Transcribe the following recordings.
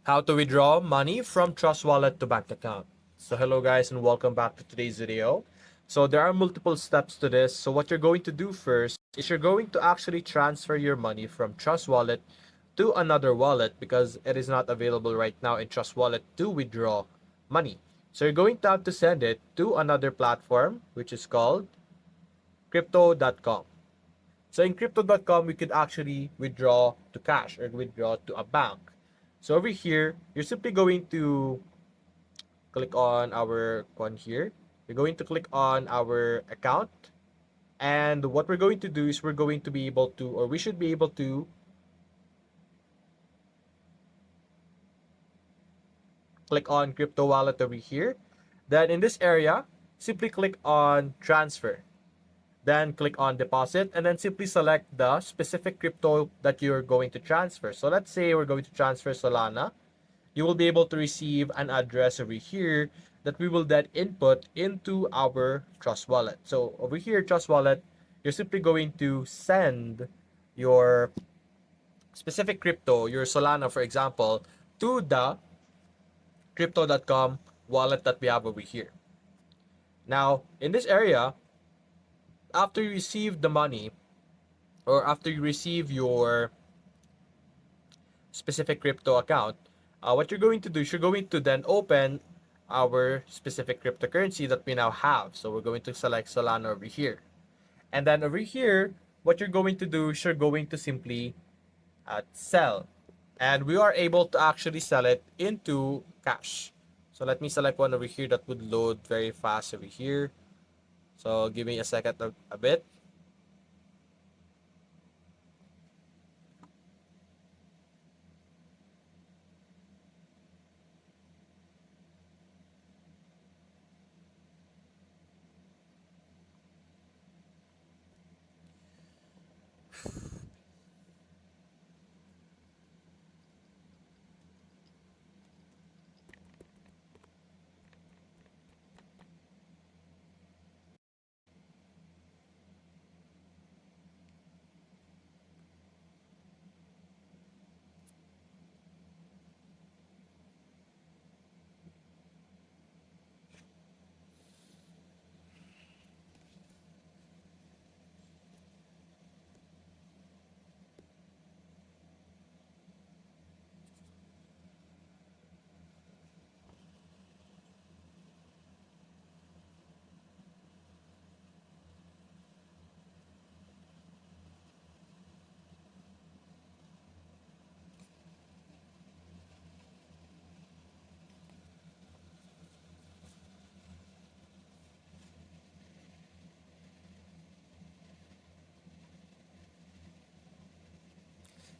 How to withdraw money from TrustWallet to bank account. So hello guys and welcome back to today's video. So there are multiple steps to this. So what you're going to do first is you're going to actually transfer your money from TrustWallet to another wallet because it is not available right now in TrustWallet to withdraw money. So you're going to have to send it to another platform which is called crypto.com. So in crypto.com, we could actually withdraw to cash or withdraw to a bank. So over here, you're simply going to click on our one here. You're going to click on our account. And what we're going to do is we're going to be able to, or we should be able to click on crypto wallet over here. Then in this area, simply click on transfer. Then click on deposit and then simply select the specific crypto that you're going to transfer. So let's say we're going to transfer Solana. You will be able to receive an address over here that we will then input into our Trust Wallet. So over here, Trust Wallet, you're simply going to send your specific crypto, your Solana, for example, to the crypto.com wallet that we have over here. Now, in this area, after you receive the money or after you receive your specific crypto account, what you're going to do is you're going to then open our specific cryptocurrency that we now have. So we're going to select Solana over here. And then over here, what you're going to do is you're going to simply sell. And we are able to actually sell it into cash. So let me select one over here that would load very fast over here. So give me a second a bit.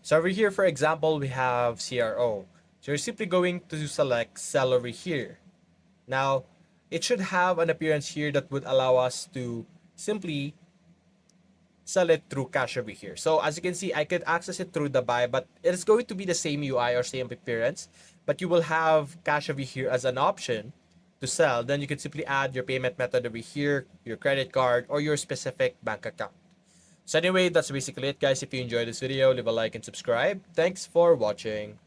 So over here, for example, we have CRO. So you're simply going to select sell over here. Now, it should have an appearance here that would allow us to simply sell it through cash over here. So as you can see, I could access it through the buy, but it is going to be the same UI or same appearance, but you will have cash over here as an option to sell. Then you can simply add your payment method over here, your credit card, or your specific bank account. So anyway, that's basically it guys. If you enjoyed this video, leave a like and subscribe. Thanks for watching.